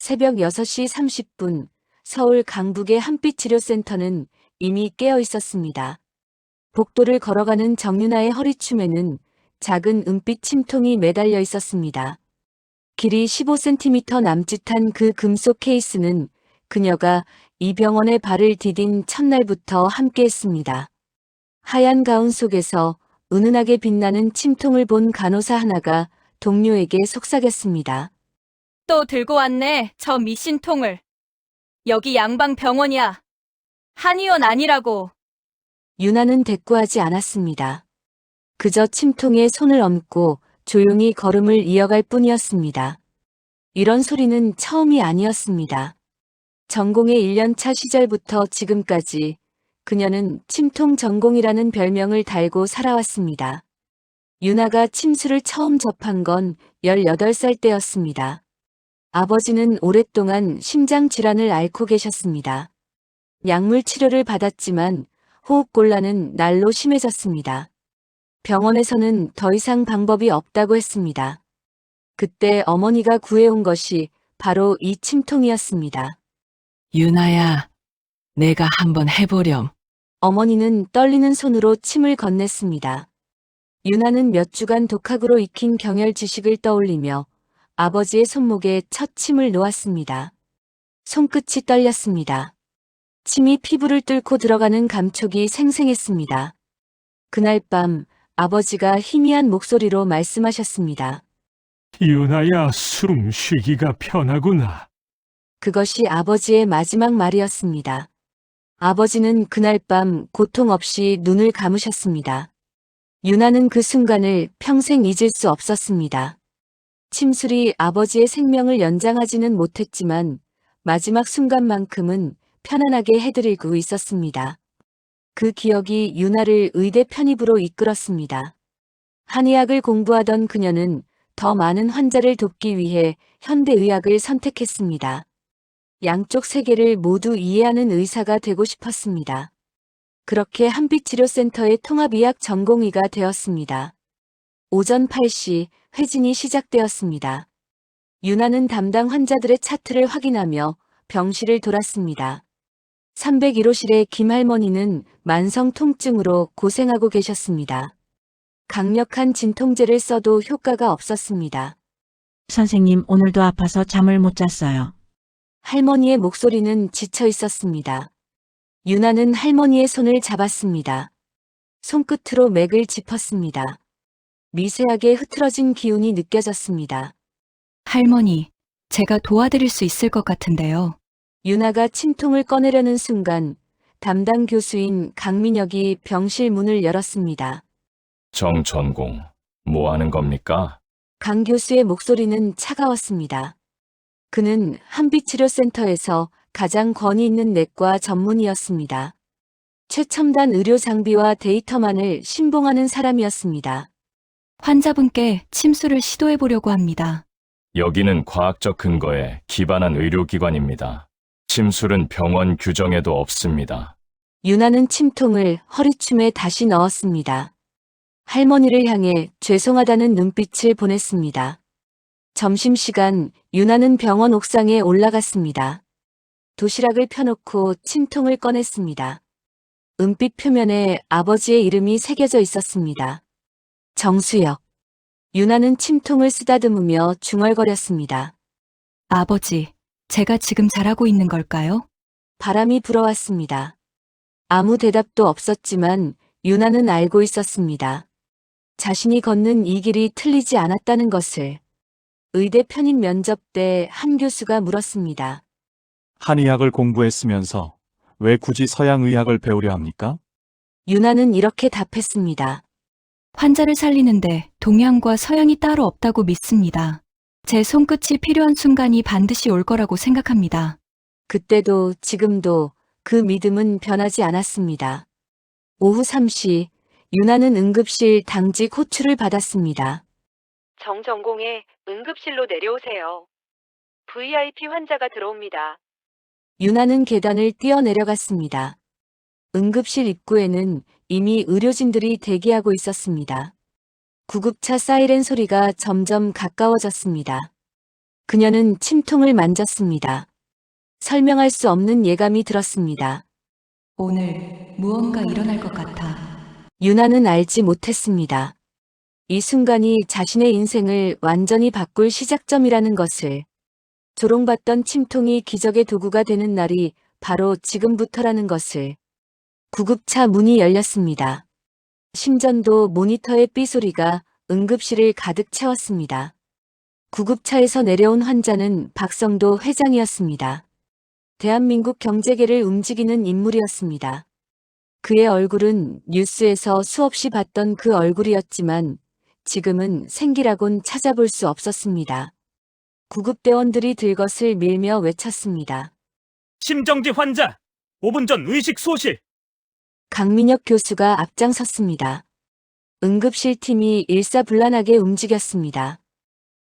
새벽 6시 30분 서울 강북의 한빛치료센터는 이미 깨어 있었습니다. 복도를 걸어가는 정윤아의 허리춤에는 작은 은빛 침통이 매달려 있었습니다. 길이 15cm 남짓한 그 금속 케이스는 그녀가 이 병원에 발을 디딘 첫날부터 함께했습니다. 하얀 가운 속에서 은은하게 빛나는 침통을 본 간호사 하나가 동료에게 속삭였습니다. 또 들고 왔네, 저 미신통을. 여기 양방병원이야. 한의원 아니라고. 유나는 대꾸하지 않았습니다. 그저 침통에 손을 얹고 조용히 걸음을 이어갈 뿐이었습니다. 이런 소리는 처음이 아니었습니다. 전공의 1년차 시절부터 지금까지 그녀는 침통 전공이라는 별명을 달고 살아왔습니다. 유나가 침수를 처음 접한 건 18살 때였습니다. 아버지는 오랫동안 심장 질환을 앓고 계셨습니다. 약물 치료를 받았지만 호흡곤란은 날로 심해졌습니다. 병원에서는 더 이상 방법이 없다고 했습니다. 그때 어머니가 구해온 것이 바로 이 침통이었습니다. 유나야, 내가 한번 해보렴. 어머니는 떨리는 손으로 침을 건넸습니다. 유나는 몇 주간 독학으로 익힌 경혈 지식을 떠올리며 아버지의 손목에 첫 침을 놓았습니다. 손끝이 떨렸습니다. 침이 피부를 뚫고 들어가는 감촉이 생생했습니다. 그날 밤 아버지가 희미한 목소리로 말씀하셨습니다. 유나야, 숨 쉬기가 편하구나. 그것이 아버지의 마지막 말이었습니다. 아버지는 그날 밤 고통 없이 눈을 감으셨습니다. 유나는 그 순간을 평생 잊을 수 없었습니다. 침술이 아버지의 생명을 연장하지는 못했지만 마지막 순간만큼은 편안하게 해드리고 있었습니다. 그 기억이 유나를 의대 편입으로 이끌었습니다. 한의학을 공부하던 그녀는 더 많은 환자를 돕기 위해 현대의학을 선택했습니다. 양쪽 세계를 모두 이해하는 의사가 되고 싶었습니다. 그렇게 한빛치료센터의 통합의학 전공의가 되었습니다. 오전 8시 회진이 시작되었습니다. 유나는 담당 환자들의 차트를 확인하며 병실을 돌았습니다. 301호실의 김할머니는 만성 통증으로 고생하고 계셨습니다. 강력한 진통제를 써도 효과가 없었습니다. 선생님, 오늘도 아파서 잠을 못 잤어요. 할머니의 목소리는 지쳐 있었습니다. 유나는 할머니의 손을 잡았습니다. 손끝으로 맥을 짚었습니다. 미세하게 흐트러진 기운이 느껴졌습니다. 할머니, 제가 도와드릴 수 있을 것 같은데요. 유나가 침통을 꺼내려는 순간 담당 교수인 강민혁이 병실 문을 열었습니다. 정전공, 뭐 하는 겁니까? 강 교수의 목소리는 차가웠습니다. 그는 한빛치료센터에서 가장 권위 있는 내과 전문의였습니다. 최첨단 의료 장비와 데이터만을 신봉하는 사람이었습니다. 환자분께 침수를 시도해 보려고 합니다. 여기는 과학적 근거에 기반한 의료기관입니다. 침술은 병원 규정에도 없습니다. 유나는 침통을 허리춤에 다시 넣었습니다. 할머니를 향해 죄송하다는 눈빛을 보냈습니다. 점심시간 유나는 병원 옥상에 올라갔습니다. 도시락을 펴놓고 침통을 꺼냈습니다. 은빛 표면에 아버지의 이름이 새겨져 있었습니다. 정수혁. 유나는 침통을 쓰다듬으며 중얼거렸습니다. 아버지, 제가 지금 잘하고 있는 걸까요? 바람이 불어왔습니다. 아무 대답도 없었지만 유나는 알고 있었습니다. 자신이 걷는 이 길이 틀리지 않았다는 것을. 의대 편입 면접 때 한 교수가 물었습니다. 한의학을 공부했으면서 왜 굳이 서양의학을 배우려 합니까? 유나는 이렇게 답했습니다. 환자를 살리는데 동양과 서양이 따로 없다고 믿습니다. 제 손끝이 필요한 순간이 반드시 올 거라고 생각합니다. 그때도 지금도 그 믿음은 변하지 않았습니다. 오후 3시 유나는 응급실 당직 호출을 받았습니다. 정전공의 응급실로 내려오세요. VIP 환자가 들어옵니다. 유나는 계단을 뛰어내려갔습니다. 응급실 입구에는 이미 의료진들이 대기하고 있었습니다. 구급차 사이렌 소리가 점점 가까워졌습니다. 그녀는 침통을 만졌습니다. 설명할 수 없는 예감이 들었습니다. 오늘 무언가 일어날 것 같아. 유나는 알지 못했습니다. 이 순간이 자신의 인생을 완전히 바꿀 시작점이라는 것을. 조롱받던 침통이 기적의 도구가 되는 날이 바로 지금부터라는 것을. 구급차 문이 열렸습니다. 심전도 모니터의 삐소리가 응급실을 가득 채웠습니다. 구급차에서 내려온 환자는 박성도 회장이었습니다. 대한민국 경제계를 움직이는 인물이었습니다. 그의 얼굴은 뉴스에서 수없이 봤던 그 얼굴이었지만 지금은 생기라곤 찾아볼 수 없었습니다. 구급대원들이 들것을 밀며 외쳤습니다. 심정지 환자, 5분 전 의식 소실. 강민혁 교수가 앞장섰습니다. 응급실 팀이 일사불란하게 움직였습니다.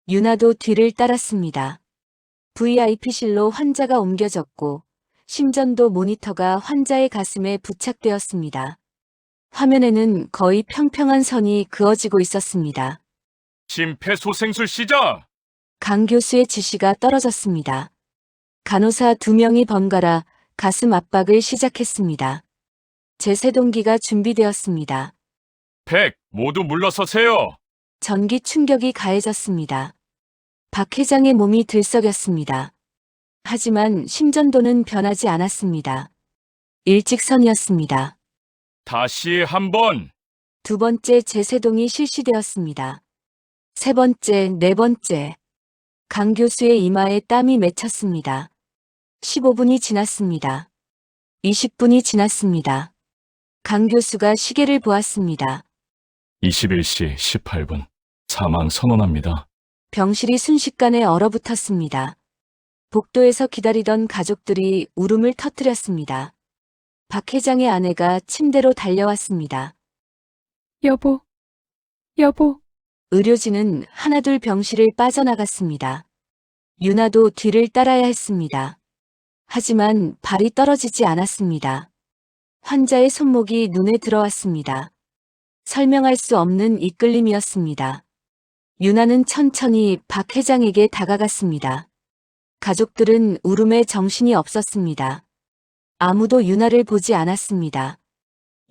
유나도 뒤를 따랐습니다. VIP실로 환자가 옮겨졌고 심전도 모니터가 환자의 가슴에 부착되었습니다. 화면에는 거의 평평한 선이 그어지고 있었습니다. 심폐소생술 시작! 강 교수의 지시가 떨어졌습니다. 간호사 2명이 번갈아 가슴 압박을 시작했습니다. 제세동기가 준비되었습니다. 100 모두 물러서세요. 전기 충격이 가해졌습니다. 박 회장의 몸이 들썩였습니다. 하지만 심전도는 변하지 않았습니다. 일직선이었습니다. 다시 한번. 2번째 제세동이 실시되었습니다. 3번째, 4번째. 강 교수의 이마에 땀이 맺혔습니다. 15분이 지났습니다. 20분이 지났습니다. 강 교수가 시계를 보았습니다. 21시 18분. 사망 선언합니다. 병실이 순식간에 얼어붙었습니다. 복도에서 기다리던 가족들이 울음을 터뜨렸습니다. 박 회장의 아내가 침대로 달려왔습니다. 여보. 의료진은 하나둘 병실을 빠져나갔습니다. 유나도 뒤를 따라야 했습니다. 하지만 발이 떨어지지 않았습니다. 환자의 손목이 눈에 들어왔습니다. 설명할 수 없는 이끌림이었습니다. 유나는 천천히 박 회장에게 다가갔습니다. 가족들은 울음에 정신이 없었습니다. 아무도 유나를 보지 않았습니다.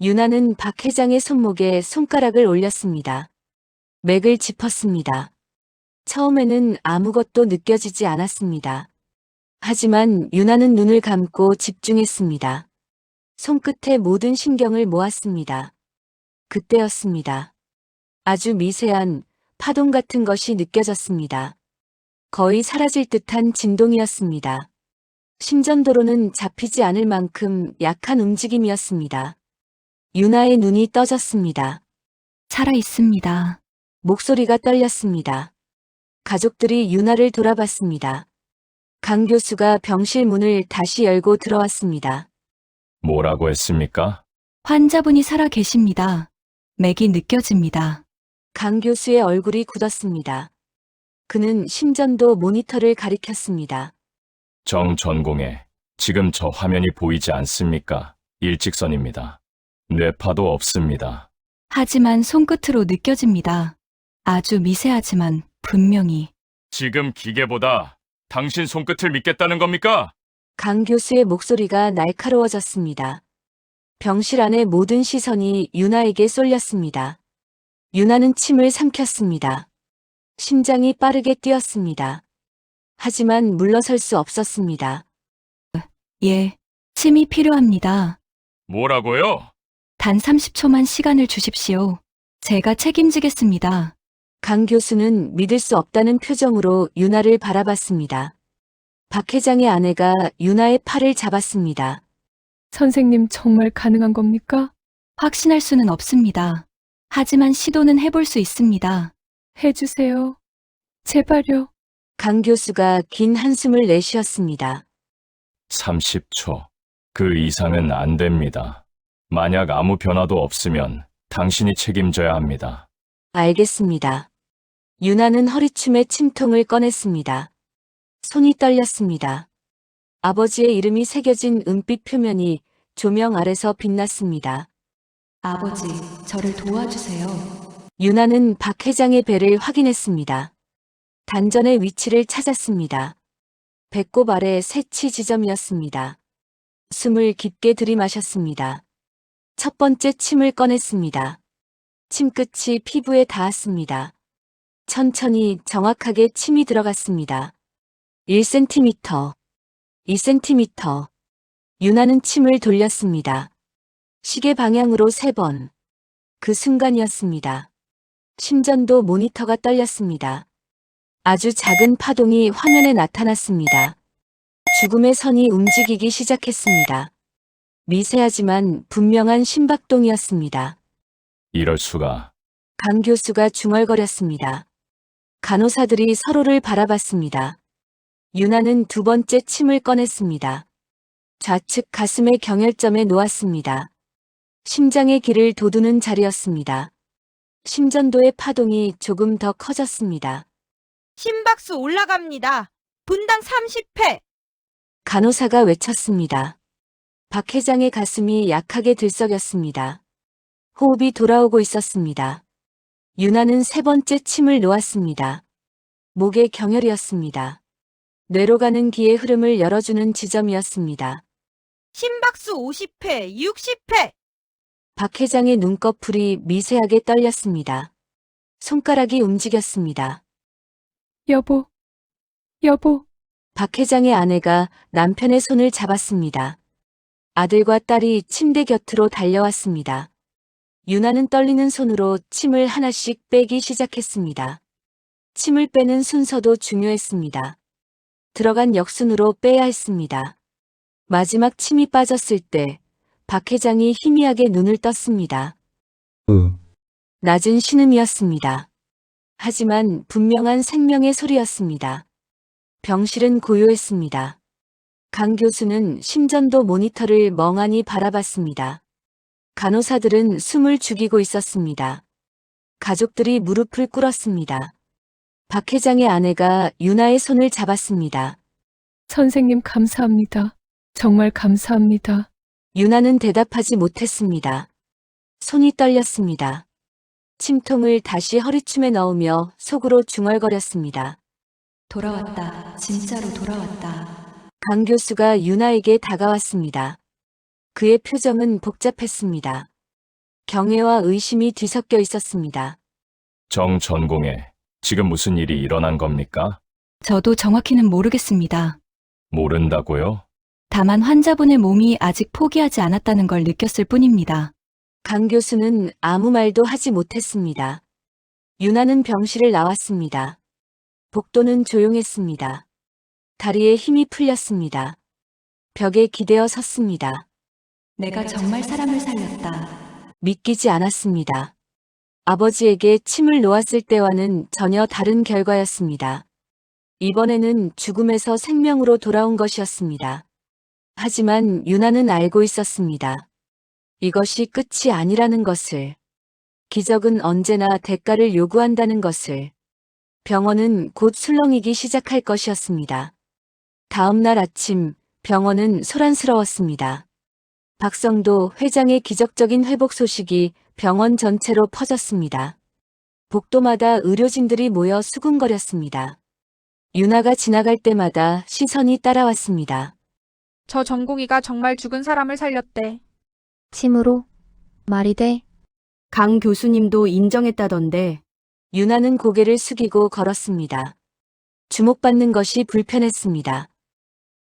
유나는 박 회장의 손목에 손가락을 올렸습니다. 맥을 짚었습니다. 처음에는 아무것도 느껴지지 않았습니다. 하지만 유나는 눈을 감고 집중했습니다. 손끝에 모든 신경을 모았습니다. 그때였습니다. 아주 미세한 파동 같은 것이 느껴졌습니다. 거의 사라질 듯한 진동이었습니다. 심전도로는 잡히지 않을 만큼 약한 움직임이었습니다. 유나의 눈이 떠졌습니다. 살아 있습니다. 목소리가 떨렸습니다. 가족들이 유나를 돌아봤습니다. 강 교수가 병실 문을 다시 열고 들어왔습니다. 뭐라고 했습니까? 환자분이 살아 계십니다. 맥이 느껴집니다. 강 교수의 얼굴이 굳었습니다. 그는 심전도 모니터를 가리켰습니다. 정전공에 지금 저 화면이 보이지 않습니까? 일직선입니다. 뇌파도 없습니다. 하지만 손끝으로 느껴집니다. 아주 미세하지만 분명히. 지금 기계보다 당신 손끝을 믿겠다는 겁니까? 강 교수의 목소리가 날카로워졌습니다. 병실 안의 모든 시선이 유나에게 쏠렸습니다. 유나는 침을 삼켰습니다. 심장이 빠르게 뛰었습니다. 하지만 물러설 수 없었습니다. 예, 침이 필요합니다. 뭐라고요? 단 30초만 시간을 주십시오. 제가 책임지겠습니다. 강 교수는 믿을 수 없다는 표정으로 유나를 바라봤습니다. 박 회장의 아내가 유나의 팔을 잡았습니다. 선생님 정말 가능한 겁니까? 확신할 수는 없습니다. 하지만 시도는 해볼 수 있습니다. 해주세요. 제발요. 강 교수가 긴 한숨을 내쉬었습니다. 30초. 그 이상은 안 됩니다. 만약 아무 변화도 없으면 당신이 책임져야 합니다. 알겠습니다. 유나는 허리춤에 침통을 꺼냈습니다. 손이 떨렸습니다. 아버지의 이름이 새겨진 은빛 표면이 조명 아래서 빛났습니다. 아버지, 저를 도와주세요. 유나는 박 회장의 배를 확인했습니다. 단전의 위치를 찾았습니다. 배꼽 아래 새치 지점이었습니다. 숨을 깊게 들이마셨습니다. 첫 번째 침을 꺼냈습니다. 침끝이 피부에 닿았습니다. 천천히 정확하게 침이 들어갔습니다. 1cm, 2cm. 유나는 침을 돌렸습니다. 시계 방향으로 3번. 그 순간이었습니다. 심전도 모니터가 떨렸습니다. 아주 작은 파동이 화면에 나타났습니다. 죽음의 선이 움직이기 시작했습니다. 미세하지만 분명한 심박동이었습니다. 이럴 수가. 강 교수가 중얼거렸습니다. 간호사들이 서로를 바라봤습니다. 유나는 두 번째 침을 꺼냈습니다. 좌측 가슴의 경혈점에 놓았습니다. 심장의 길을 돋우는 자리였습니다. 심전도의 파동이 조금 더 커졌습니다. 심박수 올라갑니다. 분당 30회. 간호사가 외쳤습니다. 박 회장의 가슴이 약하게 들썩였습니다. 호흡이 돌아오고 있었습니다. 유나는 세 번째 침을 놓았습니다. 목의 경혈이었습니다. 뇌로 가는 기의 흐름을 열어주는 지점이었습니다. 심박수 50회, 60회. 박 회장의 눈꺼풀이 미세하게 떨렸습니다. 손가락이 움직였습니다. 여보, 박 회장의 아내가 남편의 손을 잡았습니다. 아들과 딸이 침대 곁으로 달려왔습니다. 유나는 떨리는 손으로 침을 하나씩 빼기 시작했습니다. 침을 빼는 순서도 중요했습니다. 들어간 역순으로 빼야 했습니다. 마지막 침이 빠졌을 때 박 회장이 희미하게 눈을 떴습니다. 낮은 신음이었습니다. 하지만 분명한 생명의 소리였습니다. 병실은 고요했습니다. 강 교수는 심전도 모니터를 멍하니 바라봤습니다. 간호사들은 숨을 죽이고 있었습니다. 가족들이 무릎을 꿇었습니다. 박 회장의 아내가 유나의 손을 잡았습니다. 선생님 감사합니다. 정말 감사합니다. 유나는 대답하지 못했습니다. 손이 떨렸습니다. 침통을 다시 허리춤에 넣으며 속으로 중얼거렸습니다. 돌아왔다. 진짜로 돌아왔다. 강 교수가 유나에게 다가왔습니다. 그의 표정은 복잡했습니다. 경외와 의심이 뒤섞여 있었습니다. 정 전공에 지금 무슨 일이 일어난 겁니까? 저도 정확히는 모르겠습니다. 모른다고요? 다만 환자분의 몸이 아직 포기하지 않았다는 걸 느꼈을 뿐입니다. 강 교수는 아무 말도 하지 못했습니다. 유나는 병실을 나왔습니다. 복도는 조용했습니다. 다리에 힘이 풀렸습니다. 벽에 기대어 섰습니다. 내가 정말 사람을 살렸다. 믿기지 않았습니다. 아버지에게 침을 놓았을 때와는 전혀 다른 결과였습니다. 이번에는 죽음에서 생명으로 돌아온 것이었습니다. 하지만 유나는 알고 있었습니다. 이것이 끝이 아니라는 것을. 기적은 언제나 대가를 요구한다는 것을. 병원은 곧 술렁이기 시작할 것이었습니다. 다음 날 아침 병원은 소란스러웠습니다. 박성도 회장의 기적적인 회복 소식이 병원 전체로 퍼졌습니다. 복도마다 의료진들이 모여 수군거렸습니다. 유나가 지나갈 때마다 시선이 따라왔습니다. 저 전공이가 정말 죽은 사람을 살렸대. 침으로? 말이 돼? 강 교수님도 인정했다던데. 유나는 고개를 숙이고 걸었습니다. 주목받는 것이 불편했습니다.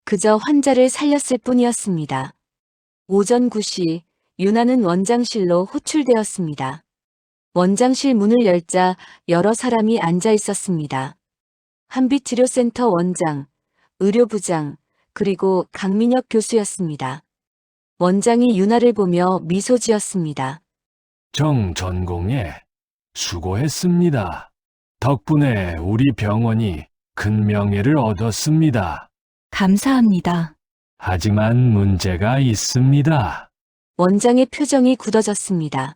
그저 환자를 살렸을 뿐이었습니다. 오전 9시 유나는 원장실로 호출되었습니다. 원장실 문을 열자 여러 사람이 앉아 있었습니다. 한빛치료센터 원장, 의료부장, 그리고 강민혁 교수였습니다. 원장이 유나를 보며 미소 지었습니다. 정 전공에 수고했습니다. 덕분에 우리 병원이 큰 명예를 얻었습니다. 감사합니다. 하지만 문제가 있습니다. 원장의 표정이 굳어졌습니다.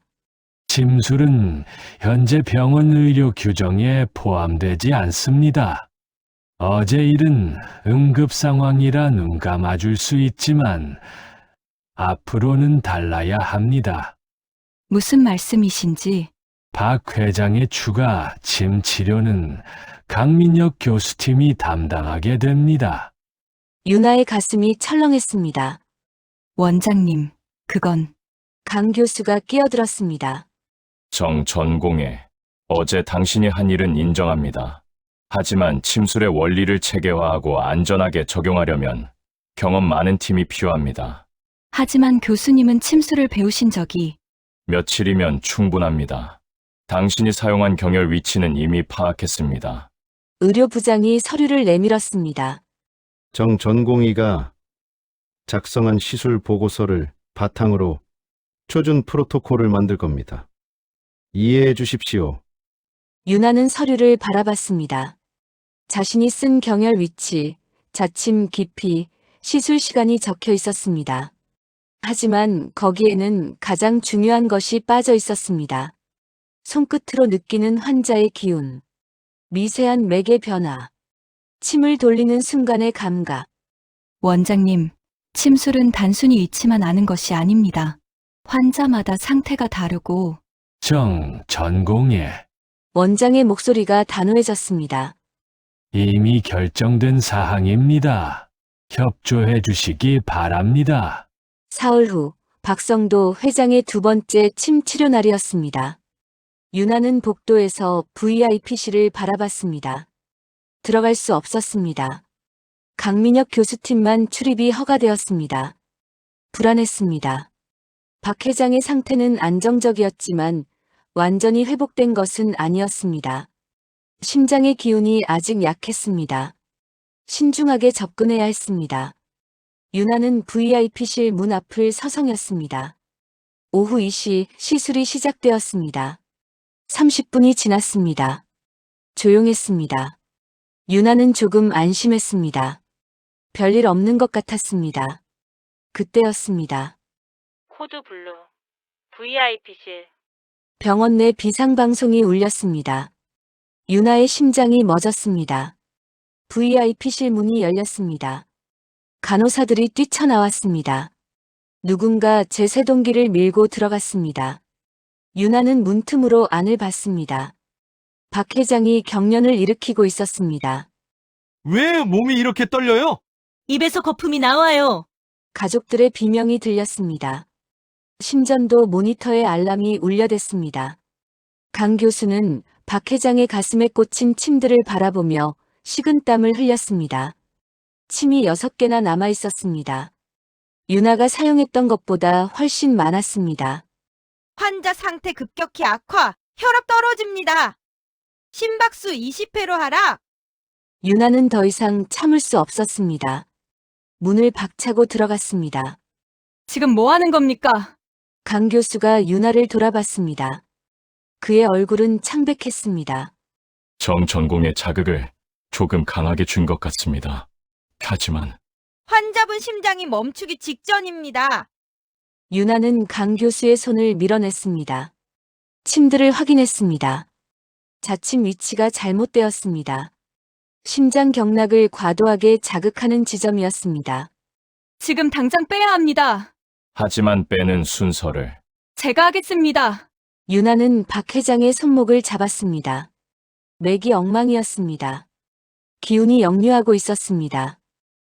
침술은 현재 병원 의료 규정에 포함되지 않습니다. 어제 일은 응급 상황이라 눈 감아줄 수 있지만 앞으로는 달라야 합니다. 무슨 말씀이신지. 박 회장의 추가 침 치료는 강민혁 교수팀이 담당하게 됩니다. 유나의 가슴이 철렁했습니다. 원장님, 그건 강 교수가 끼어들었습니다. 정 전공에 어제 당신이 한 일은 인정합니다. 하지만 침술의 원리를 체계화하고 안전하게 적용하려면 경험 많은 팀이 필요합니다. 하지만 교수님은 침수를 배우신 적이 며칠이면 충분합니다. 당신이 사용한 경혈 위치는 이미 파악했습니다. 의료부장이 서류를 내밀었습니다. 정 전공의가 작성한 시술 보고서를 바탕으로 표준 프로토콜을 만들 겁니다. 이해해 주십시오. 유나는 서류를 바라봤습니다. 자신이 쓴 경혈 위치, 자침 깊이, 시술 시간이 적혀 있었습니다. 하지만 거기에는 가장 중요한 것이 빠져 있었습니다. 손끝으로 느끼는 환자의 기운, 미세한 맥의 변화, 침을 돌리는 순간의 감각. 원장님, 침술은 단순히 위치만 아는 것이 아닙니다. 환자마다 상태가 다르고 정 전공에 원장의 목소리가 단호해졌습니다. 이미 결정된 사항입니다. 협조해 주시기 바랍니다. 사흘 후 박성도 회장의 두 번째 침 치료 날이었습니다. 유나는 복도에서 VIP실을 바라봤습니다. 들어갈 수 없었습니다. 강민혁 교수팀만 출입이 허가되었습니다. 불안했습니다. 박 회장의 상태는 안정적이었지만 완전히 회복된 것은 아니었습니다. 심장의 기운이 아직 약했습니다. 신중하게 접근해야 했습니다. 유나는 VIP실 문 앞을 서성였습니다. 오후 2시 시술이 시작되었습니다. 30분이 지났습니다. 조용했습니다. 유나는 조금 안심했습니다. 별일 없는 것 같았습니다. 그때였습니다. 코드 블루. VIP실. 병원 내 비상방송이 울렸습니다. 유나의 심장이 멎었습니다. VIP실 문이 열렸습니다. 간호사들이 뛰쳐나왔습니다. 누군가 제 세동기를 밀고 들어갔습니다. 유나는 문틈으로 안을 봤습니다. 박 회장이 경련을 일으키고 있었습니다. 왜 몸이 이렇게 떨려요? 입에서 거품이 나와요. 가족들의 비명이 들렸습니다. 심전도 모니터의 알람이 울려댔습니다. 강 교수는 박 회장의 가슴에 꽂힌 침들을 바라보며 식은땀을 흘렸습니다. 침이 6개나 남아 있었습니다. 유나가 사용했던 것보다 훨씬 많았습니다. 환자 상태 급격히 악화. 혈압 떨어집니다. 심박수 20회로 하락. 유나는 더 이상 참을 수 없었습니다. 문을 박차고 들어갔습니다. 지금 뭐 하는 겁니까? 강 교수가 유나를 돌아봤습니다. 그의 얼굴은 창백했습니다. 정 전공의 자극을 조금 강하게 준 것 같습니다. 하지만 환자분 심장이 멈추기 직전입니다. 유나는 강 교수의 손을 밀어냈습니다. 침들을 확인했습니다. 자침 위치가 잘못되었습니다. 심장 경락을 과도하게 자극하는 지점이었습니다. 지금 당장 빼야 합니다. 하지만 빼는 순서를 제가 하겠습니다. 유나는 박 회장의 손목을 잡았습니다. 맥이 엉망이었습니다. 기운이 역류하고 있었습니다.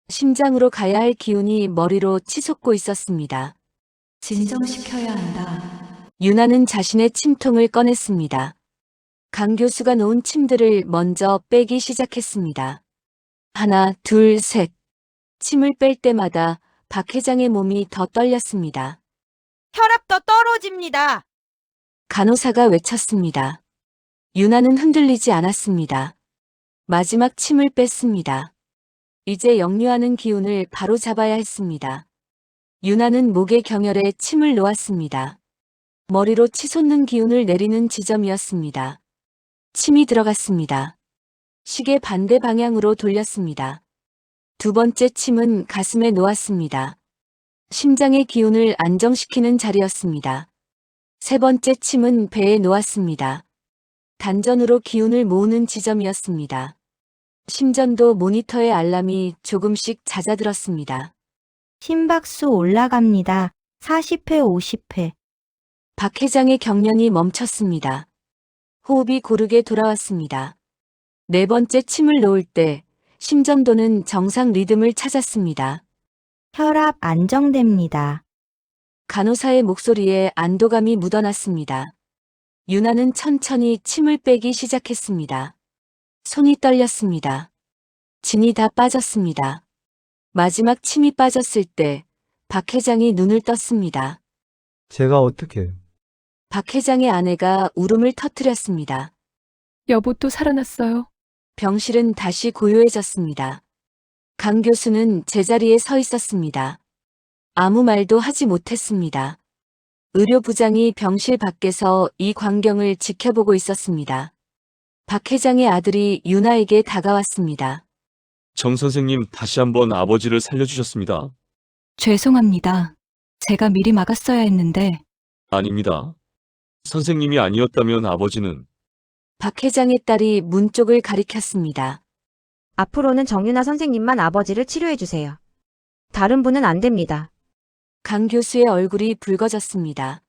심장으로 가야 할 기운이 머리로 치솟고 있었습니다. 진정시켜야 한다. 유나는 자신의 침통을 꺼냈습니다. 강 교수가 놓은 침들을 먼저 빼기 시작했습니다. 하나, 둘, 셋. 침을 뺄 때마다 박 회장의 몸이 더 떨렸습니다. 혈압도 떨어집니다. 간호사가 외쳤습니다. 유나는 흔들리지 않았습니다. 마지막 침을 뺐습니다. 이제 역류하는 기운을 바로 잡아야 했습니다. 유나는 목의 경혈에 침을 놓았습니다. 머리로 치솟는 기운을 내리는 지점이었습니다. 침이 들어갔습니다. 시계 반대 방향으로 돌렸습니다. 두 번째 침은 가슴에 놓았습니다. 심장의 기운을 안정시키는 자리였습니다. 세 번째 침은 배에 놓았습니다. 단전으로 기운을 모으는 지점이었습니다. 심전도 모니터의 알람이 조금씩 잦아들었습니다. 심박수 올라갑니다. 40회, 50회. 박 회장의 경련이 멈췄습니다. 호흡이 고르게 돌아왔습니다. 네 번째 침을 놓을 때 심전도는 정상 리듬을 찾았습니다. 혈압 안정됩니다. 간호사의 목소리에 안도감이 묻어났습니다. 유나는 천천히 침을 빼기 시작했습니다. 손이 떨렸습니다. 진이 다 빠졌습니다. 마지막 침이 빠졌을 때 박 회장이 눈을 떴습니다. 제가 어떻게? 박 회장의 아내가 울음을 터뜨렸습니다. 여보 또 살아났어요. 병실은 다시 고요해졌습니다. 강 교수는 제자리에 서 있었습니다. 아무 말도 하지 못했습니다. 의료부장이 병실 밖에서 이 광경을 지켜보고 있었습니다. 박 회장의 아들이 유나에게 다가왔습니다. 정 선생님 다시 한번 아버지를 살려주셨습니다. 죄송합니다. 제가 미리 막았어야 했는데. 아닙니다. 선생님이 아니었다면 아버지는. 박 회장의 딸이 문 쪽을 가리켰습니다. 앞으로는 정윤아 선생님만 아버지를 치료해 주세요. 다른 분은 안 됩니다. 강 교수의 얼굴이 붉어졌습니다.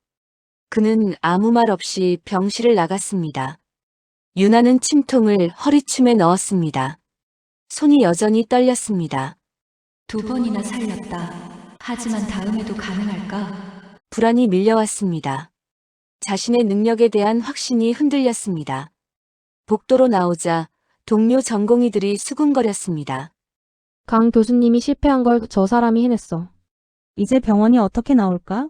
그는 아무 말 없이 병실을 나갔습니다. 유나는 침통을 허리춤에 넣었습니다. 손이 여전히 떨렸습니다. 2번이나 살렸다. 하지만 다음에도 가능할까? 불안이 밀려왔습니다. 자신의 능력에 대한 확신이 흔들렸습니다. 복도로 나오자 동료 전공의들이 수군거렸습니다. 강 교수님이 실패한 걸 저 사람이 해냈어. 이제 병원이 어떻게 나올까?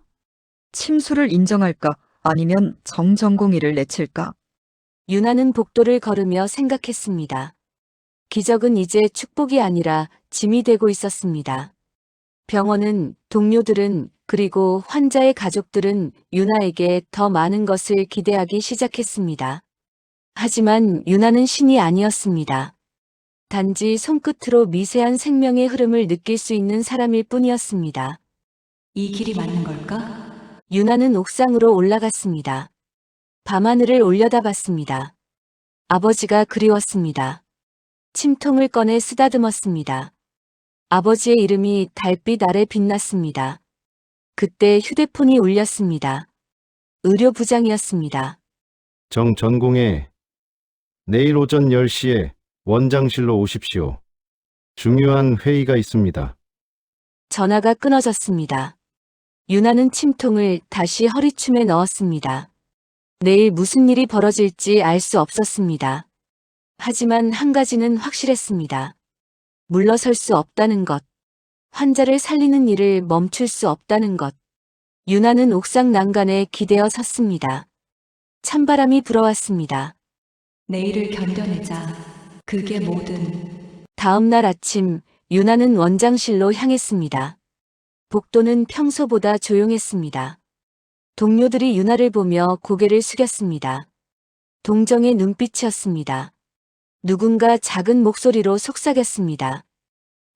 침수를 인정할까? 아니면 정전공의를 내칠까? 유나는 복도를 걸으며 생각했습니다. 기적은 이제 축복이 아니라 짐이 되고 있었습니다. 병원은, 동료들은, 그리고 환자의 가족들은 유나에게 더 많은 것을 기대하기 시작했습니다. 하지만 유나는 신이 아니었습니다. 단지 손끝으로 미세한 생명의 흐름을 느낄 수 있는 사람일 뿐이었습니다. 이 길이 맞는 걸까? 유나는 옥상으로 올라갔습니다. 밤하늘을 올려다봤습니다. 아버지가 그리웠습니다. 침통을 꺼내 쓰다듬었습니다. 아버지의 이름이 달빛 아래 빛났습니다. 그때 휴대폰이 울렸습니다. 의료부장이었습니다. 정 전공의 내일 오전 10시에 원장실로 오십시오. 중요한 회의가 있습니다. 전화가 끊어졌습니다. 유나는 침통을 다시 허리춤에 넣었습니다. 내일 무슨 일이 벌어질지 알 수 없었습니다. 하지만 한 가지는 확실했습니다. 물러설 수 없다는 것. 환자를 살리는 일을 멈출 수 없다는 것. 유나는 옥상 난간에 기대어 섰습니다. 찬바람이 불어왔습니다. 내일을 견뎌내자. 그게 모든. 다음 날 아침 유나는 원장실로 향했습니다. 복도는 평소보다 조용했습니다. 동료들이 유나를 보며 고개를 숙였습니다. 동정의 눈빛이었습니다. 누군가 작은 목소리로 속삭였습니다.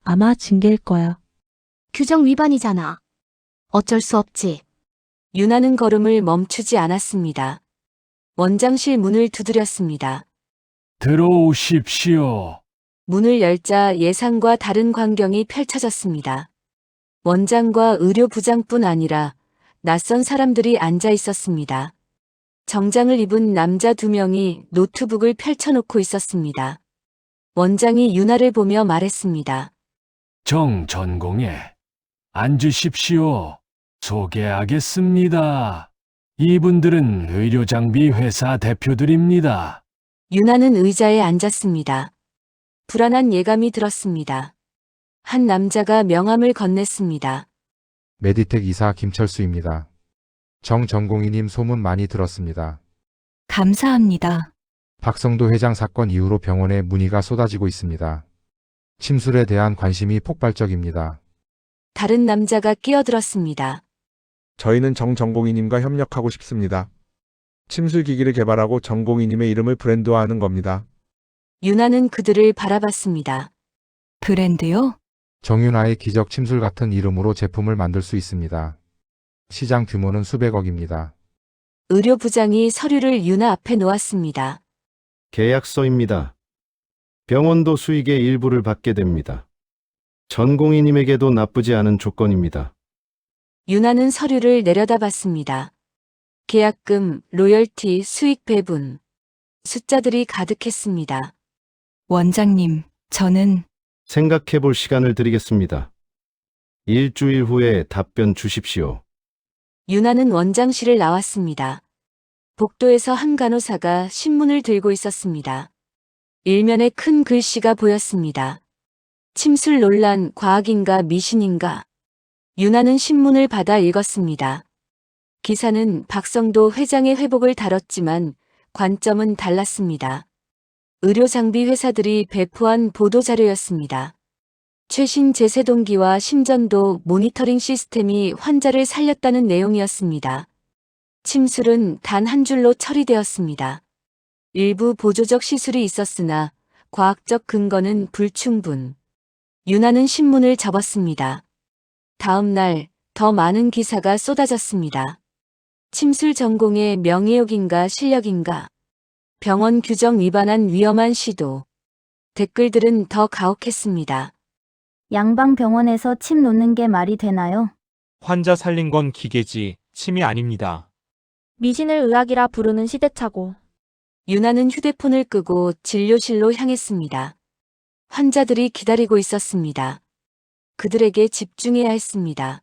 아마 징계일 거야. 규정 위반이잖아. 어쩔 수 없지. 유나는 걸음을 멈추지 않았습니다. 원장실 문을 두드렸습니다. 들어오십시오. 문을 열자 예상과 다른 광경이 펼쳐졌습니다. 원장과 의료부장뿐 아니라 낯선 사람들이 앉아 있었습니다. 정장을 입은 남자 2명이 노트북을 펼쳐놓고 있었습니다. 원장이 유나를 보며 말했습니다. 정 전공에 앉으십시오. 소개하겠습니다. 이분들은 의료장비 회사 대표들입니다. 유나는 의자에 앉았습니다. 불안한 예감이 들었습니다. 한 남자가 명함을 건넸습니다. 메디텍 이사 김철수입니다. 정 전공의님 소문 많이 들었습니다. 감사합니다. 박성도 회장 사건 이후로 병원에 문의가 쏟아지고 있습니다. 침술에 대한 관심이 폭발적입니다. 다른 남자가 끼어들었습니다. 저희는 정 전공의님과 협력하고 싶습니다. 침술기기를 개발하고 전공의님의 이름을 브랜드화하는 겁니다. 유나는 그들을 바라봤습니다. 브랜드요? 정윤아의 기적 침술 같은 이름으로 제품을 만들 수 있습니다. 시장 규모는 수백억입니다. 의료부장이 서류를 유나 앞에 놓았습니다. 계약서입니다. 병원도 수익의 일부를 받게 됩니다. 전공의님에게도 나쁘지 않은 조건입니다. 유나는 서류를 내려다봤습니다. 계약금, 로열티, 수익 배분. 숫자들이 가득했습니다. 원장님, 저는 생각해 볼 시간을 드리겠습니다. 일주일 후에 답변 주십시오. 유나는 원장실을 나왔습니다. 복도에서 한 간호사가 신문을 들고 있었습니다. 일면에 큰 글씨가 보였습니다. 침술 논란, 과학인가 미신인가. 유나는 신문을 받아 읽었습니다. 기사는 박성도 회장의 회복을 다뤘지만 관점은 달랐습니다. 의료장비 회사들이 배포한 보도자료였습니다. 최신 제세동기와 심전도 모니터링 시스템이 환자를 살렸다는 내용이었습니다. 침술은 단 한 줄로 처리되었습니다. 일부 보조적 시술이 있었으나 과학적 근거는 불충분. 유나는 신문을 접었습니다. 다음 날 더 많은 기사가 쏟아졌습니다. 침술 전공의 명예욕인가 실력인가. 병원 규정 위반한 위험한 시도. 댓글들은 더 가혹했습니다. 양방병원에서 침 놓는 게 말이 되나요? 환자 살린 건 기계지, 침이 아닙니다. 미신을 의학이라 부르는 시대착오. 유나는 휴대폰을 끄고 진료실로 향했습니다. 환자들이 기다리고 있었습니다. 그들에게 집중해야 했습니다.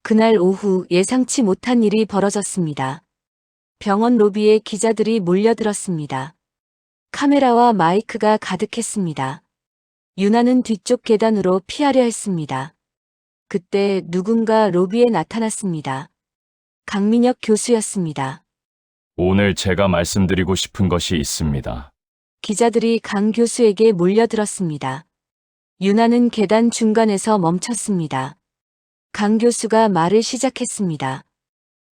그날 오후 예상치 못한 일이 벌어졌습니다. 병원 로비에 기자들이 몰려들었습니다. 카메라와 마이크가 가득했습니다. 유나는 뒤쪽 계단으로 피하려 했습니다. 그때 누군가 로비에 나타났습니다. 강민혁 교수였습니다. 오늘 제가 말씀드리고 싶은 것이 있습니다. 기자들이 강 교수에게 몰려들었습니다. 유나는 계단 중간에서 멈췄습니다. 강 교수가 말을 시작했습니다.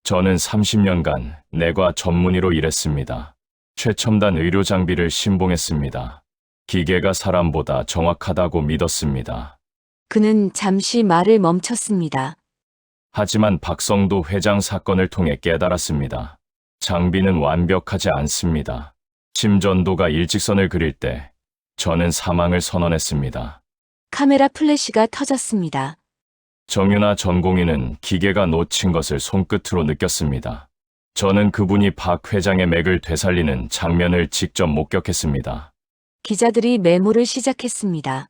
저는 30년간 내과 전문의로 일했습니다. 최첨단 의료 장비를 신봉했습니다. 기계가 사람보다 정확하다고 믿었습니다. 그는 잠시 말을 멈췄습니다. 하지만 박성도 회장 사건을 통해 깨달았습니다. 장비는 완벽하지 않습니다. 심전도가 일직선을 그릴 때 저는 사망을 선언했습니다. 카메라 플래시가 터졌습니다. 정유나 전공의는 기계가 놓친 것을 손끝으로 느꼈습니다. 저는 그분이 박 회장의 맥을 되살리는 장면을 직접 목격했습니다. 기자들이 메모를 시작했습니다.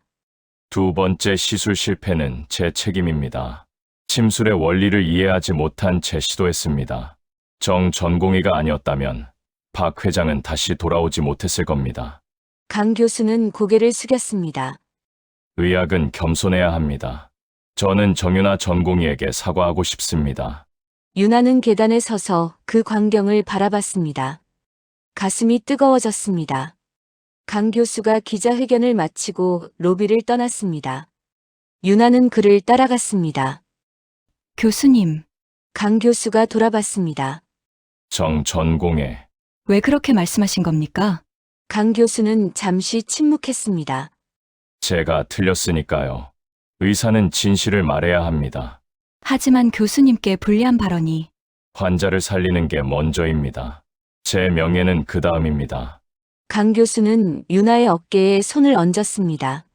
두 번째 시술 실패는 제 책임입니다. 침술의 원리를 이해하지 못한 제 시도했습니다. 정 전공의가 아니었다면 박 회장은 다시 돌아오지 못했을 겁니다. 강 교수는 고개를 숙였습니다. 의학은 겸손해야 합니다. 저는 정유나 전공의에게 사과하고 싶습니다. 유나는 계단에 서서 그 광경을 바라봤습니다. 가슴이 뜨거워졌습니다. 강 교수가 기자회견을 마치고 로비를 떠났습니다. 유나는 그를 따라갔습니다. 교수님, 강 교수가 돌아봤습니다. 정 전공의 왜 그렇게 말씀하신 겁니까? 강 교수는 잠시 침묵했습니다. 제가 틀렸으니까요. 의사는 진실을 말해야 합니다. 하지만 교수님께 불리한 발언이 환자를 살리는 게 먼저입니다. 제 명예는 그 다음입니다. 강 교수는 유나의 어깨에 손을 얹었습니다.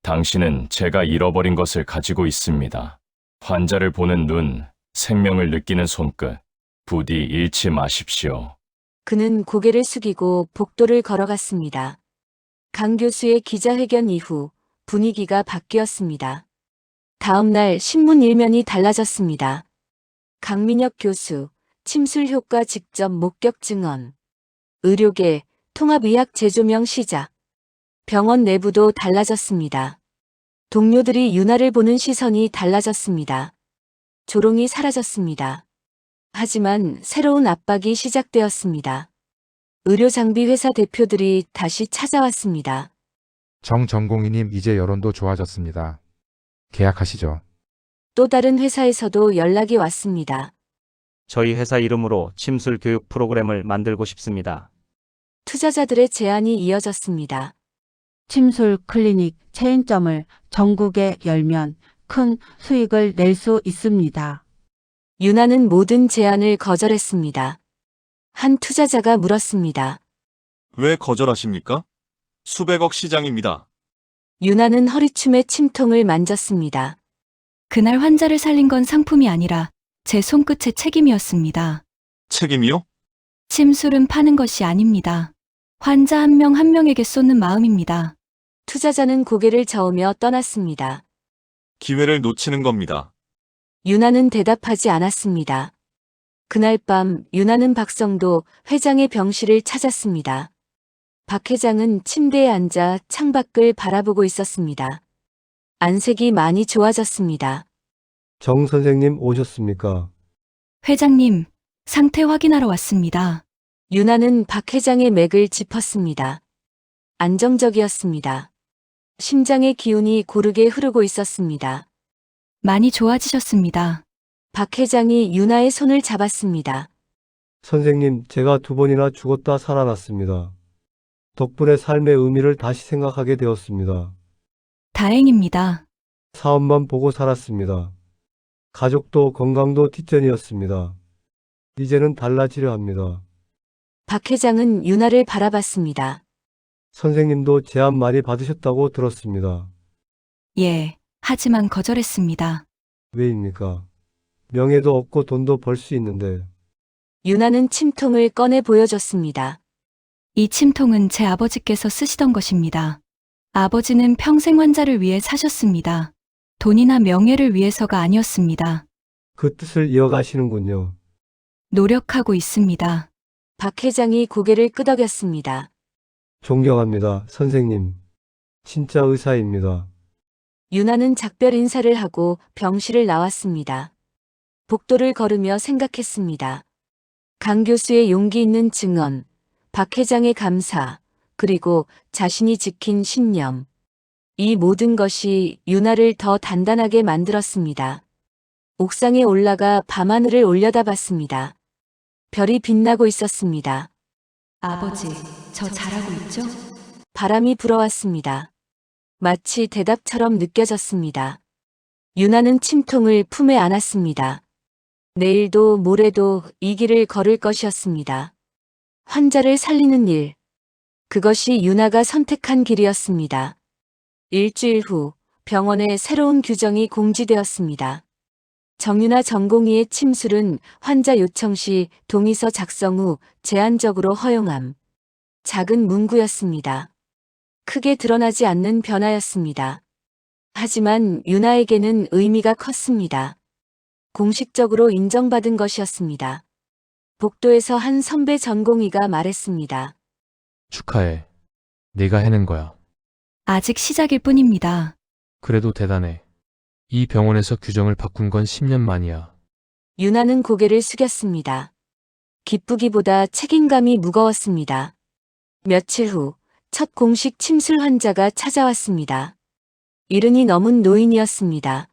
당신은 제가 잃어버린 것을 가지고 있습니다. 환자를 보는 눈, 생명을 느끼는 손끝, 부디 잃지 마십시오. 그는 고개를 숙이고 복도를 걸어갔습니다. 강 교수의 기자회견 이후 분위기가 바뀌었습니다. 다음 날 신문 일면이 달라졌습니다. 강민혁 교수, 침술 효과 직접 목격 증언. 의료계, 통합의학 재조명 시작. 병원 내부도 달라졌습니다. 동료들이 유나를 보는 시선이 달라졌습니다. 조롱이 사라졌습니다. 하지만 새로운 압박이 시작되었습니다. 의료장비 회사 대표들이 다시 찾아왔습니다. 정 전공의님 이제 여론도 좋아졌습니다. 계약하시죠. 또 다른 회사에서도 연락이 왔습니다. 저희 회사 이름으로 침술 교육 프로그램을 만들고 싶습니다. 투자자들의 제안이 이어졌습니다. 침술 클리닉 체인점을 전국에 열면 큰 수익을 낼 수 있습니다. 유나는 모든 제안을 거절했습니다. 한 투자자가 물었습니다. 왜 거절하십니까? 수백억 시장입니다. 유나는 허리춤에 침통을 만졌습니다. 그날 환자를 살린 건 상품이 아니라 제 손끝의 책임이었습니다. 책임이요? 침술은 파는 것이 아닙니다. 환자 한 명 한 명에게 쏟는 마음입니다. 투자자는 고개를 저으며 떠났습니다. 기회를 놓치는 겁니다. 유나는 대답하지 않았습니다. 그날 밤 유나는 박성도 회장의 병실을 찾았습니다. 박 회장은 침대에 앉아 창밖을 바라보고 있었습니다. 안색이 많이 좋아졌습니다. 정 선생님 오셨습니까? 회장님, 상태 확인하러 왔습니다. 유나는 박 회장의 맥을 짚었습니다. 안정적이었습니다. 심장의 기운이 고르게 흐르고 있었습니다. 많이 좋아지셨습니다. 박 회장이 유나의 손을 잡았습니다. 선생님, 제가 2번이나 죽었다 살아났습니다. 덕분에 삶의 의미를 다시 생각하게 되었습니다. 다행입니다. 사업만 보고 살았습니다. 가족도 건강도 뒷전이었습니다. 이제는 달라지려 합니다. 박 회장은 유나를 바라봤습니다. 선생님도 제안 많이 받으셨다고 들었습니다. 예, 하지만 거절했습니다. 왜입니까? 명예도 없고 돈도 벌 수 있는데. 유나는 침통을 꺼내 보여줬습니다. 이 침통은 제 아버지께서 쓰시던 것입니다. 아버지는 평생 환자를 위해 사셨습니다. 돈이나 명예를 위해서가 아니었습니다. 그 뜻을 이어가시는군요. 노력하고 있습니다. 박 회장이 고개를 끄덕였습니다. 존경합니다, 선생님. 진짜 의사입니다. 유나는 작별 인사를 하고 병실을 나왔습니다. 복도를 걸으며 생각했습니다. 강 교수의 용기 있는 증언, 박 회장의 감사, 그리고 자신이 지킨 신념. 이 모든 것이 유나를 더 단단하게 만들었습니다. 옥상에 올라가 밤하늘을 올려다봤습니다. 별이 빛나고 있었습니다. 아버지, 저 잘하고 있죠? 바람이 불어왔습니다. 마치 대답처럼 느껴졌습니다. 유나는 침통을 품에 안았습니다. 내일도 모레도 이 길을 걸을 것이었습니다. 환자를 살리는 일. 그것이 유나가 선택한 길이었습니다. 일주일 후 병원에 새로운 규정이 공지되었습니다. 정유나 전공의의 침술은 환자 요청 시 동의서 작성 후 제한적으로 허용함. 작은 문구였습니다. 크게 드러나지 않는 변화였습니다. 하지만 유나에게는 의미가 컸습니다. 공식적으로 인정받은 것이었습니다. 복도에서 한 선배 전공의가 말했습니다. 축하해. 네가 해낸 거야. 아직 시작일 뿐입니다. 그래도 대단해. 이 병원에서 규정을 바꾼 건 10년 만이야. 유나는 고개를 숙였습니다. 기쁘기보다 책임감이 무거웠습니다. 며칠 후 첫 공식 침술 환자가 찾아왔습니다. 70이 넘은 노인이었습니다.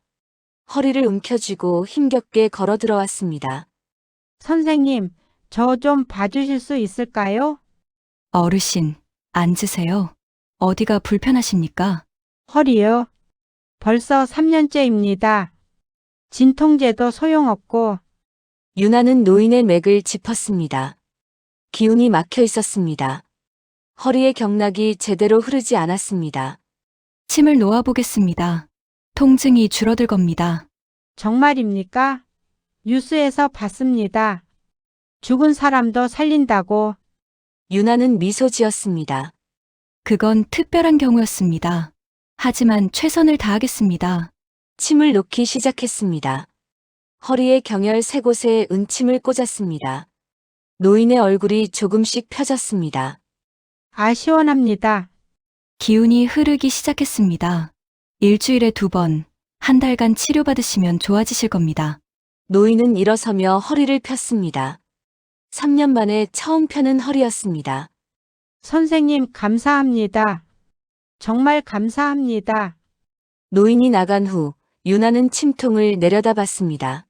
허리를 움켜쥐고 힘겹게 걸어 들어왔습니다. 선생님, 저 좀 봐주실 수 있을까요? 어르신, 앉으세요. 어디가 불편하십니까? 허리요. 벌써 3년째입니다. 진통제도 소용없고. 유나는 노인의 맥을 짚었습니다. 기운이 막혀 있었습니다. 허리의 경락이 제대로 흐르지 않았습니다. 침을 놓아보겠습니다. 통증이 줄어들 겁니다. 정말입니까? 뉴스에서 봤습니다. 죽은 사람도 살린다고. 유나는 미소 지었습니다. 그건 특별한 경우였습니다. 하지만 최선을 다하겠습니다. 침을 놓기 시작했습니다. 허리의 경혈 3곳에 은침을 꽂았습니다. 노인의 얼굴이 조금씩 펴졌습니다. 시원합니다. 기운이 흐르기 시작했습니다. 일주일에 2번, 한 달간 치료받으시면 좋아지실 겁니다. 노인은 일어서며 허리를 폈습니다. 3년 만에 처음 펴는 허리였습니다. 선생님, 감사합니다. 정말 감사합니다. 노인이 나간 후 유나는 침통을 내려다봤습니다.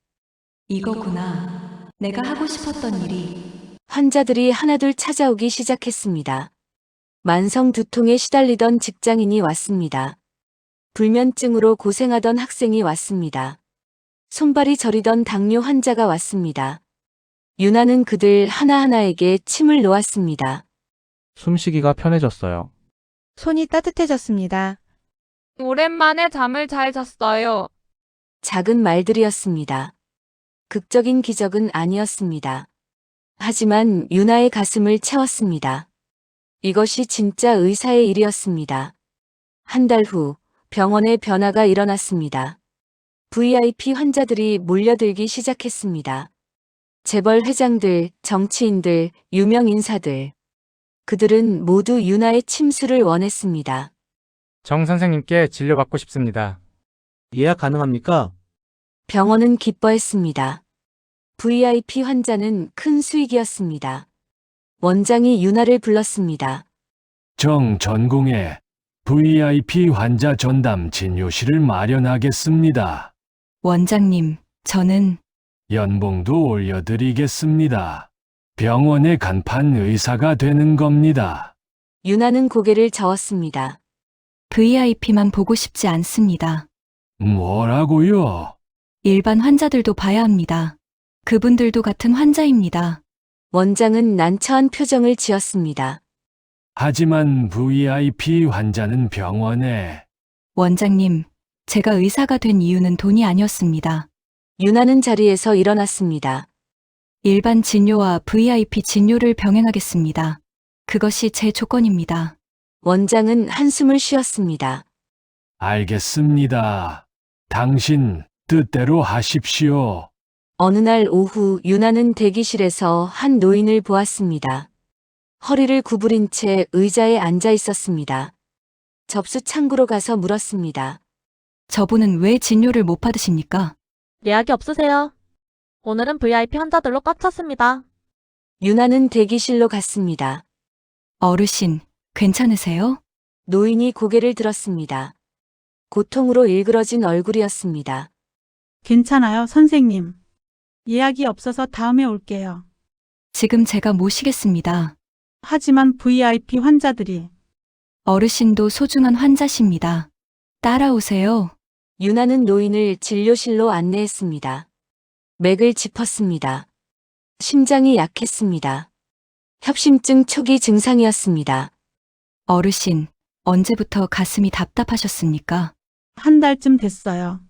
이거구나. 내가 하고 싶었던 일이. 환자들이 하나둘 찾아오기 시작했습니다. 만성 두통에 시달리던 직장인이 왔습니다. 불면증으로 고생하던 학생이 왔습니다. 손발이 저리던 당뇨 환자가 왔습니다. 유나는 그들 하나하나에게 침을 놓았습니다. 숨쉬기가 편해졌어요. 손이 따뜻해졌습니다. 오랜만에 잠을 잘 잤어요. 작은 말들이었습니다. 극적인 기적은 아니었습니다. 하지만 유나의 가슴을 채웠습니다. 이것이 진짜 의사의 일이었습니다. 한 달 후 병원에 변화가 일어났습니다. VIP 환자들이 몰려들기 시작했습니다. 재벌 회장들, 정치인들, 유명 인사들. 그들은 모두 윤아의 침수를 원했습니다. 정 선생님께 진료받고 싶습니다. 예약 가능합니까? 병원은 기뻐했습니다. VIP 환자는 큰 수익이었습니다. 원장이 윤아를 불렀습니다. 정 전공의 VIP 환자 전담 진료실을 마련하겠습니다. 원장님, 저는 연봉도 올려드리겠습니다. 병원의 간판 의사가 되는 겁니다. 윤아는 고개를 저었습니다. VIP만 보고 싶지 않습니다. 뭐라고요? 일반 환자들도 봐야 합니다. 그분들도 같은 환자입니다. 원장은 난처한 표정을 지었습니다. 하지만 VIP 환자는 병원에 원장님, 제가 의사가 된 이유는 돈이 아니었습니다. 윤아는 자리에서 일어났습니다. 일반 진료와 VIP 진료를 병행하겠습니다. 그것이 제 조건입니다. 원장은 한숨을 쉬었습니다. 알겠습니다. 당신 뜻대로 하십시오. 어느 날 오후 윤아는 대기실에서 한 노인을 보았습니다. 허리를 구부린 채 의자에 앉아 있었습니다. 접수 창구로 가서 물었습니다. 저분은 왜 진료를 못 받으십니까? 예약이 없으세요? 오늘은 VIP 환자들로 꽉 찼습니다. 윤아는 대기실로 갔습니다. 어르신, 괜찮으세요? 노인이 고개를 들었습니다. 고통으로 일그러진 얼굴이었습니다. 괜찮아요, 선생님. 예약이 없어서 다음에 올게요. 지금 제가 모시겠습니다. 하지만 VIP 환자들이 어르신도 소중한 환자십니다. 따라오세요. 윤아는 노인을 진료실로 안내했습니다. 맥을 짚었습니다. 심장이 약했습니다. 협심증 초기 증상이었습니다. 어르신, 언제부터 가슴이 답답하셨습니까? 한 달쯤 됐어요.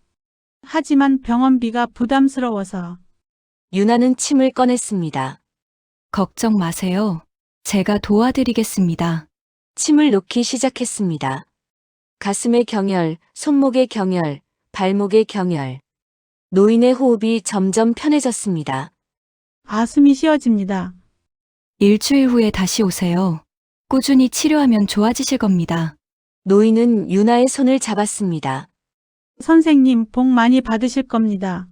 하지만 병원비가 부담스러워서. 윤아는 침을 꺼냈습니다. 걱정 마세요. 제가 도와드리겠습니다. 침을 놓기 시작했습니다. 가슴의 경혈, 손목의 경혈, 발목의 경혈. 노인의 호흡이 점점 편해졌습니다. 숨이 쉬어집니다. 일주일 후에 다시 오세요. 꾸준히 치료하면 좋아지실 겁니다. 노인은 윤아의 손을 잡았습니다. 선생님, 복 많이 받으실 겁니다.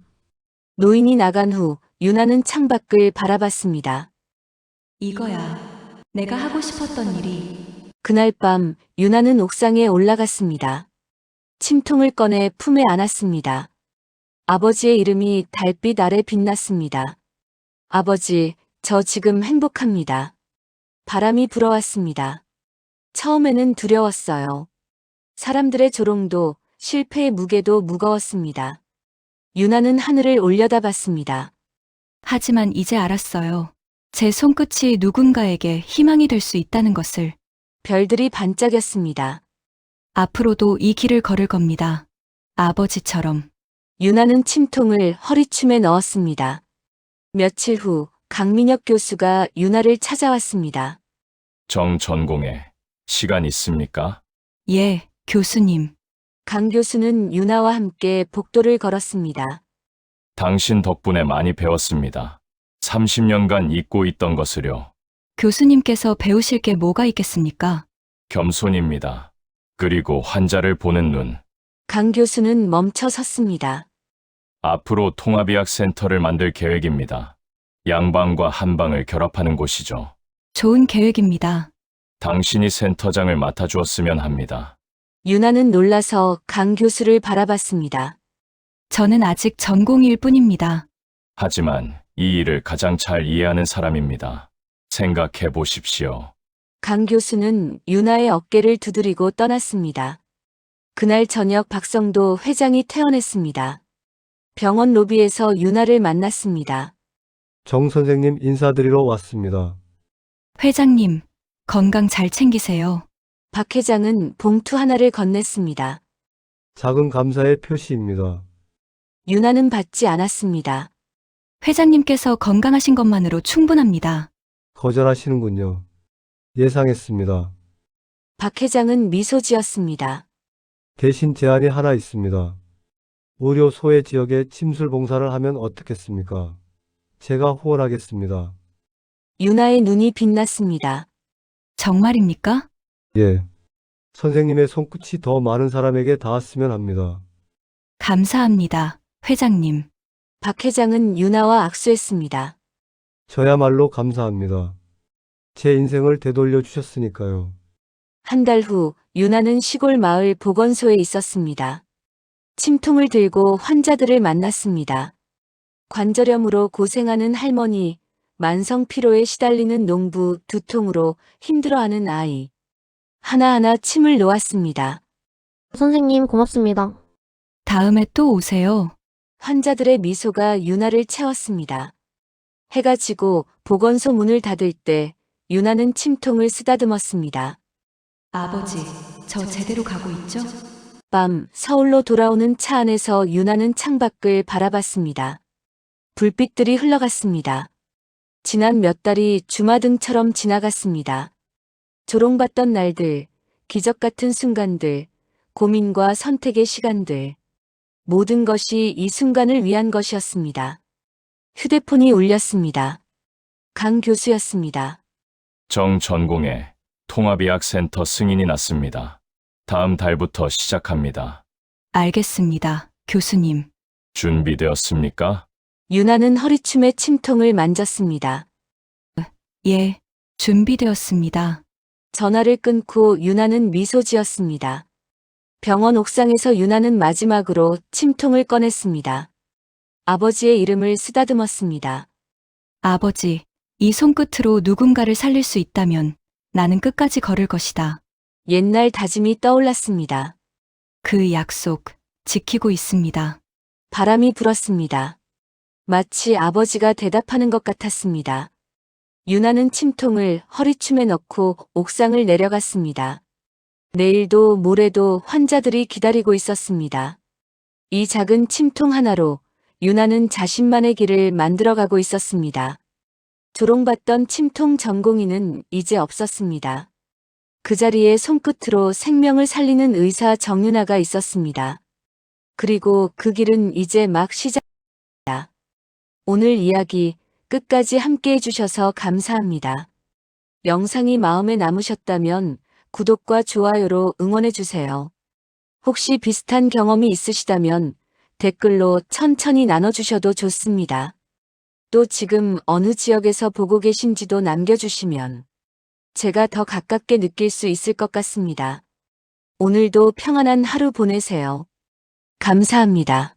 노인이 나간 후 윤아는 창밖을 바라봤습니다. 이거야. 내가 하고 싶었던 일이. 그날 밤 윤아는 옥상에 올라갔습니다. 침통을 꺼내 품에 안았습니다. 아버지의 이름이 달빛 아래 빛났습니다. 아버지, 저 지금 행복합니다. 바람이 불어왔습니다. 처음에는 두려웠어요. 사람들의 조롱도 실패의 무게도 무거웠습니다. 윤아는 하늘을 올려다봤습니다. 하지만 이제 알았어요. 제 손끝이 누군가에게 희망이 될 수 있다는 것을. 별들이 반짝였습니다. 앞으로도 이 길을 걸을 겁니다. 아버지처럼. 윤아는 침통을 허리춤에 넣었습니다. 며칠 후 강민혁 교수가 윤아를 찾아왔습니다. 정 전공에 시간 있습니까? 예, 교수님. 강 교수는 윤아와 함께 복도를 걸었습니다. 당신 덕분에 많이 배웠습니다. 30년간 잊고 있던 것을요. 교수님께서 배우실 게 뭐가 있겠습니까? 겸손입니다. 그리고 환자를 보는 눈. 강 교수는 멈춰 섰습니다. 앞으로 통합의학 센터를 만들 계획입니다. 양방과 한방을 결합하는 곳이죠. 좋은 계획입니다. 당신이 센터장을 맡아주었으면 합니다. 윤아는 놀라서 강 교수를 바라봤습니다. 저는 아직 전공일 뿐입니다. 하지만 이 일을 가장 잘 이해하는 사람입니다. 생각해 보십시오. 강 교수는 윤아의 어깨를 두드리고 떠났습니다. 그날 저녁 박성도 회장이 퇴원했습니다. 병원 로비에서 윤아를 만났습니다. 정 선생님 인사드리러 왔습니다. 회장님, 건강 잘 챙기세요. 박 회장은 봉투 하나를 건넸습니다. 작은 감사의 표시입니다. 윤아는 받지 않았습니다. 회장님께서 건강하신 것만으로 충분합니다. 거절하시는군요. 예상했습니다. 박 회장은 미소 지었습니다. 대신 제안이 하나 있습니다. 의료 소외 지역에 침술 봉사를 하면 어떻겠습니까? 제가 후원하겠습니다. 유나의 눈이 빛났습니다. 정말입니까? 예. 선생님의 손끝이 더 많은 사람에게 닿았으면 합니다. 감사합니다, 회장님. 박 회장은 유나와 악수했습니다. 저야말로 감사합니다. 제 인생을 되돌려 주셨으니까요. 한 달 후 유나는 시골 마을 보건소에 있었습니다. 침통을 들고 환자들을 만났습니다. 관절염으로 고생하는 할머니, 만성 피로에 시달리는 농부, 두통으로 힘들어하는 아이. 하나하나 침을 놓았습니다. 선생님, 고맙습니다. 다음에 또 오세요. 환자들의 미소가 유나를 채웠습니다. 해가 지고 보건소 문을 닫을 때 유나는 침통을 쓰다듬었습니다. 아버지, 저 제대로 가고 있죠? 밤 서울로 돌아오는 차 안에서 유나는 창밖을 바라봤습니다. 불빛들이 흘러갔습니다. 지난 몇 달이 주마등처럼 지나갔습니다. 조롱받던 날들, 기적 같은 순간들, 고민과 선택의 시간들. 모든 것이 이 순간을 위한 것이었습니다. 휴대폰이 울렸습니다. 강 교수였습니다. 정 전공의 통합의학센터 승인이 났습니다. 다음 달부터 시작합니다. 알겠습니다, 교수님. 준비되었습니까? 유나는 허리춤의 침통을 만졌습니다. 예, 준비되었습니다. 전화를 끊고 유나는 미소 지었습니다. 병원 옥상에서 유나는 마지막으로 침통을 꺼냈습니다. 아버지의 이름을 쓰다듬었습니다. 아버지, 이 손끝으로 누군가를 살릴 수 있다면 나는 끝까지 걸을 것이다. 옛날 다짐이 떠올랐습니다. 그 약속 지키고 있습니다. 바람이 불었습니다. 마치 아버지가 대답하는 것 같았습니다. 유나는 침통을 허리춤에 넣고 옥상을 내려갔습니다. 내일도 모레도 환자들이 기다리고 있었습니다. 이 작은 침통 하나로 유나는 자신만의 길을 만들어가고 있었습니다. 조롱받던 침통 전공의는 이제 없었습니다. 그 자리에 손끝으로 생명을 살리는 의사 정유나가 있었습니다. 그리고 그 길은 이제 막 시작입니다. 오늘 이야기 끝까지 함께 해주셔서 감사합니다. 영상이 마음에 남으셨다면 구독과 좋아요로 응원해주세요. 혹시 비슷한 경험이 있으시다면 댓글로 천천히 나눠주셔도 좋습니다. 또 지금 어느 지역에서 보고 계신지도 남겨주시면 제가 더 가깝게 느낄 수 있을 것 같습니다. 오늘도 평안한 하루 보내세요. 감사합니다.